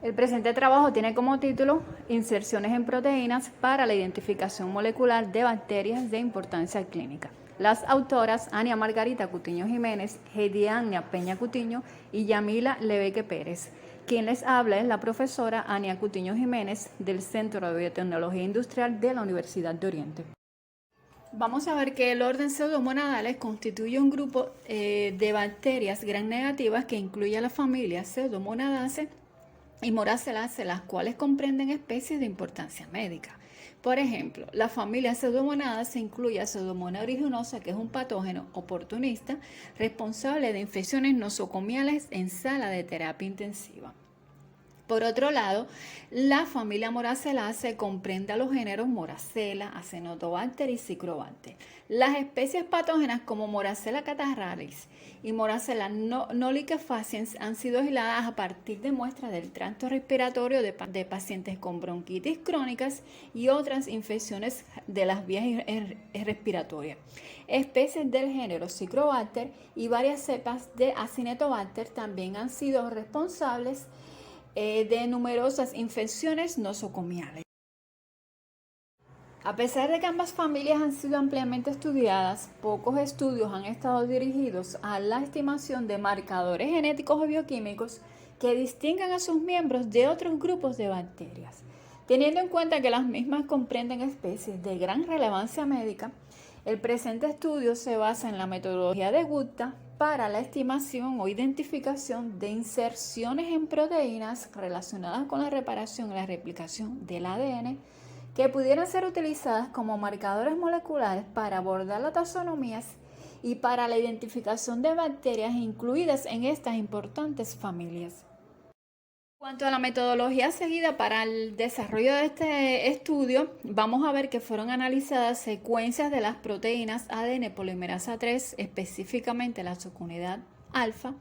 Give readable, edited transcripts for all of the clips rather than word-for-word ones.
El presente trabajo tiene como título Inserciones en proteínas para la identificación molecular de bacterias de importancia clínica. Las autoras Ania Margarita Cutiño Jiménez, Heidiania Peña Cutiño y Yamila Lebeque Pérez. Quien les habla es la profesora Ania Cutiño Jiménez del Centro de Biotecnología Industrial de la Universidad de Oriente. Vamos a ver que el orden pseudomonadales constituye un grupo de bacterias gram negativas que incluye a la familia Pseudomonadaceae y Moracellaceae, las cuales comprenden especies de importancia médica. Por ejemplo, la familia Pseudomonadaceae incluye a Pseudomonas aeruginosa, que es un patógeno oportunista responsable de infecciones nosocomiales en sala de terapia intensiva. Por otro lado, la familia Moracellaceae comprende a los géneros Moracella, Acinetobacter y Cicrobacter. Las especies patógenas como Moracella catarrhalis y Moracella noliquefaciens han sido aisladas a partir de muestras del tracto respiratorio de pacientes con bronquitis crónicas y otras infecciones de las vías respiratorias. Especies del género Cicrobacter y varias cepas de Acinetobacter también han sido responsables de numerosas infecciones nosocomiales. A pesar de que ambas familias han sido ampliamente estudiadas, pocos estudios han estado dirigidos a la estimación de marcadores genéticos o bioquímicos que distingan a sus miembros de otros grupos de bacterias. Teniendo en cuenta que las mismas comprenden especies de gran relevancia médica, el presente estudio se basa en la metodología de Gupta para la estimación o identificación de inserciones en proteínas relacionadas con la reparación y la replicación del ADN que pudieran ser utilizadas como marcadores moleculares para abordar las taxonomías y para la identificación de bacterias incluidas en estas importantes familias. En cuanto a la metodología seguida para el desarrollo de este estudio, vamos a ver que fueron analizadas secuencias de las proteínas ADN polimerasa 3, específicamente la subunidad alfa,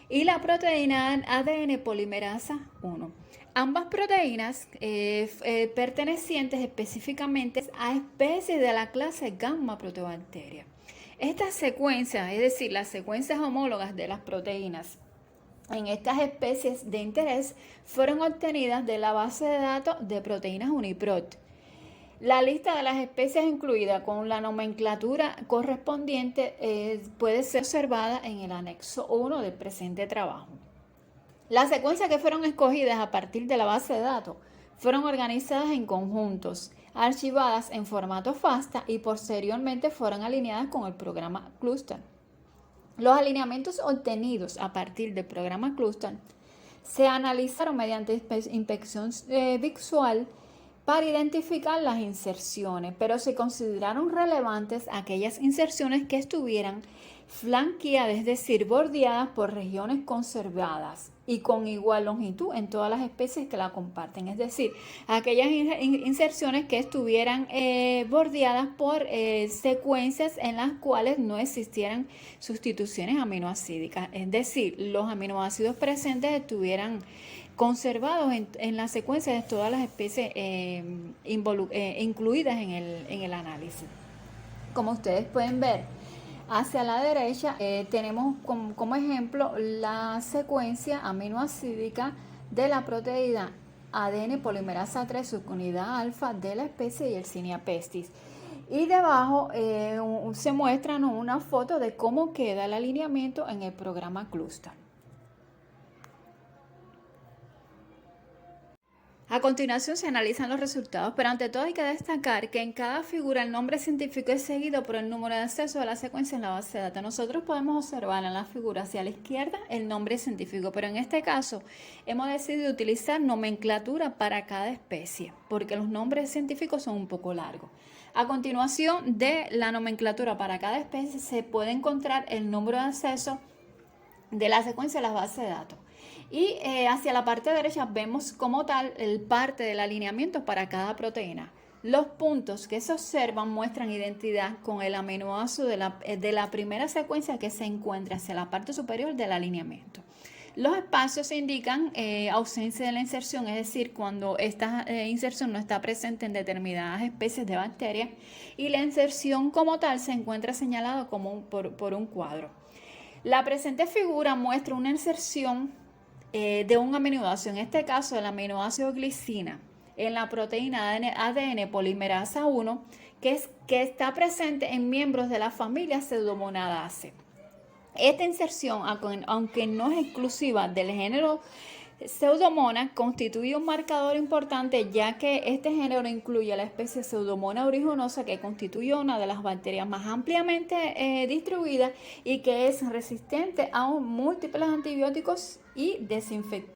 y la proteína ADN polimerasa 1. Ambas proteínas pertenecientes específicamente a especies de la clase gamma proteobacteria. Estas secuencias, es decir, las secuencias homólogas de las proteínas en estas especies de interés, fueron obtenidas de la base de datos de proteínas UniProt. La lista de las especies incluida con la nomenclatura correspondiente puede ser observada en el anexo 1 del presente trabajo. Las secuencias que fueron escogidas a partir de la base de datos fueron organizadas en conjuntos, archivadas en formato FASTA y posteriormente fueron alineadas con el programa Cluster. Los alineamientos obtenidos a partir del programa Cluster se analizaron mediante inspección visual para identificar las inserciones, pero se consideraron relevantes aquellas inserciones que estuvieran flanqueadas, es decir, bordeadas por regiones conservadas y con igual longitud en todas las especies que la comparten, es decir, aquellas inserciones que estuvieran bordeadas por secuencias en las cuales no existieran sustituciones aminoácidicas, es decir, los aminoácidos presentes estuvieran conservados en la secuencia de todas las especies incluidas en el análisis. Como ustedes pueden ver, hacia la derecha tenemos como ejemplo la secuencia aminoácidica de la proteína ADN polimerasa 3 subunidad alfa de la especie Yersinia pestis. Y debajo se muestran una foto de cómo queda el alineamiento en el programa Cluster. A continuación se analizan los resultados, pero ante todo hay que destacar que en cada figura el nombre científico es seguido por el número de acceso de la secuencia en la base de datos. Nosotros podemos observar en la figura hacia la izquierda el nombre científico, pero en este caso hemos decidido utilizar nomenclatura para cada especie, porque los nombres científicos son un poco largos. A continuación de la nomenclatura para cada especie se puede encontrar el número de acceso de la secuencia de las bases de datos. Y hacia la parte derecha vemos como tal el parte del alineamiento para cada proteína. Los puntos que se observan muestran identidad con el aminoácido de la primera secuencia que se encuentra hacia la parte superior del alineamiento. Los espacios indican ausencia de la inserción, es decir, cuando esta inserción no está presente en determinadas especies de bacterias, y la inserción como tal se encuentra señalada como por un cuadro. La presente figura muestra una inserción de un aminoácido, en este caso el aminoácido glicina, en la proteína ADN polimerasa 1, que está presente en miembros de la familia Pseudomonadase. Esta inserción, aunque no es exclusiva del género Pseudomonas, constituye un marcador importante, ya que este género incluye a la especie Pseudomonas aeruginosa, que constituye una de las bacterias más ampliamente distribuidas y que es resistente a múltiples antibióticos y desinfectantes.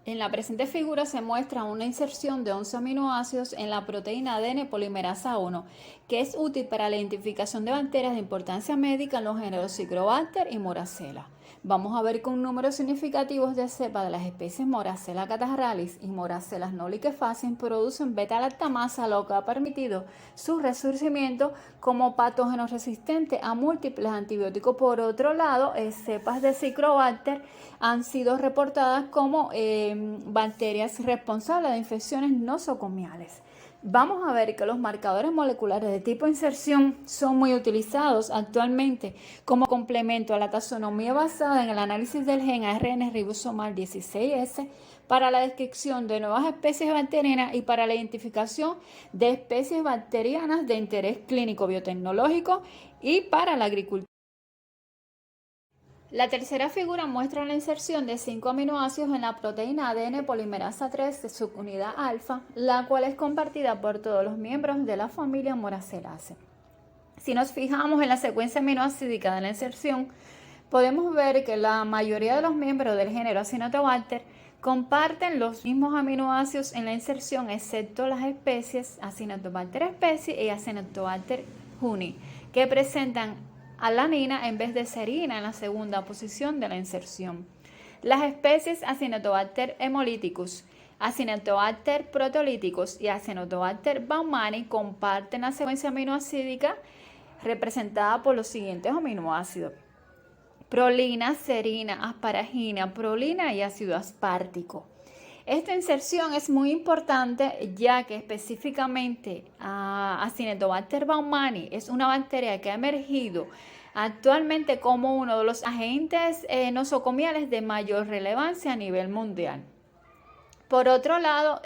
En la presente figura se muestra una inserción de 11 aminoácidos en la proteína ADN polimerasa 1, que es útil para la identificación de bacterias de importancia médica en los géneros Zicrobacter y Moracella. Vamos a ver que un número significativo de cepas de las especies Moracella catarrhalis y Moracella noliquefaciens producen beta-lactamasa, lo que ha permitido su resurgimiento como patógeno resistente a múltiples antibióticos. Por otro lado, cepas de Zicrobacter han sido reportadas como bacterias responsables de infecciones nosocomiales. Vamos a ver que los marcadores moleculares de tipo inserción son muy utilizados actualmente como complemento a la taxonomía basada en el análisis del gen ARN ribosomal 16S para la descripción de nuevas especies bacterianas y para la identificación de especies bacterianas de interés clínico biotecnológico y para la agricultura. La tercera figura muestra la inserción de 5 aminoácidos en la proteína ADN polimerasa 3 de subunidad alfa, la cual es compartida por todos los miembros de la familia Moracellase. Si nos fijamos en la secuencia aminoácidica de la inserción, podemos ver que la mayoría de los miembros del género Acinetobacter comparten los mismos aminoácidos en la inserción, excepto las especies Acinetobacter species y Acinetobacter juni, que presentan alanina en vez de serina en la segunda posición de la inserción. Las especies Acinetobacter hemolyticus, Acinetobacter proteolyticus y Acinetobacter baumannii comparten la secuencia aminoácidica representada por los siguientes aminoácidos: prolina, serina, asparagina, prolina y ácido aspartico. Esta inserción es muy importante, ya que específicamente Acinetobacter baumannii es una bacteria que ha emergido actualmente como uno de los agentes nosocomiales de mayor relevancia a nivel mundial. Por otro lado,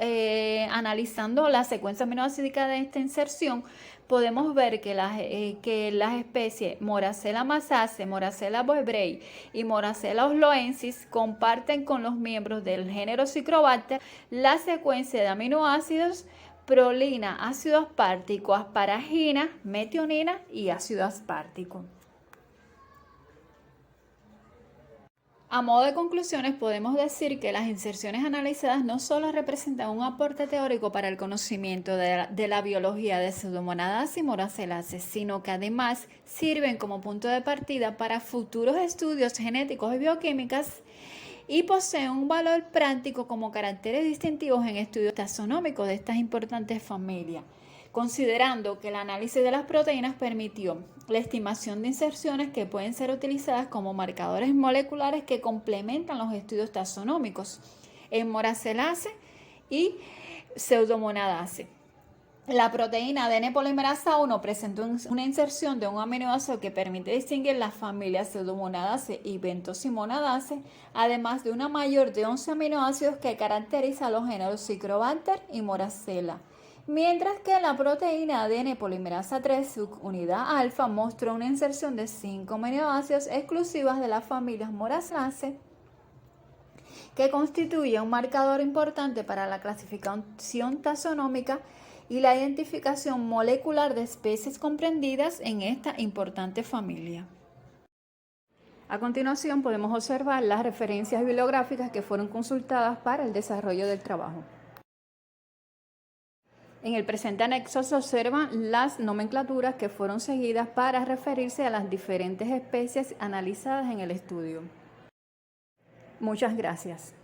analizando la secuencia aminoácidica de esta inserción, podemos ver que las especies Moracella massace, Moracella boebrei y Moracella osloensis comparten con los miembros del género Zicrobacter la secuencia de aminoácidos prolina, ácido aspartico, asparagina, metionina y ácido aspartico. A modo de conclusiones, podemos decir que las inserciones analizadas no solo representan un aporte teórico para el conocimiento de la biología de Pseudomonadase y Moracellase, sino que además sirven como punto de partida para futuros estudios genéticos y bioquímicas y poseen un valor práctico como caracteres distintivos en estudios taxonómicos de estas importantes familias, considerando que el análisis de las proteínas permitió la estimación de inserciones que pueden ser utilizadas como marcadores moleculares que complementan los estudios taxonómicos en Moracellase y Pseudomonadase. La proteína ADN polimerasa 1 presentó una inserción de un aminoácido que permite distinguir las familias Pseudomonadase y Bentosimonadase, además de una mayor de 11 aminoácidos que caracteriza a los géneros Zicrobacter y Moracella. Mientras que la proteína ADN polimerasa 3 subunidad alfa mostró una inserción de 5 aminoácidos exclusivas de las familias Moracellase, que constituye un marcador importante para la clasificación taxonómica y la identificación molecular de especies comprendidas en esta importante familia. A continuación podemos observar las referencias bibliográficas que fueron consultadas para el desarrollo del trabajo. En el presente anexo se observan las nomenclaturas que fueron seguidas para referirse a las diferentes especies analizadas en el estudio. Muchas gracias.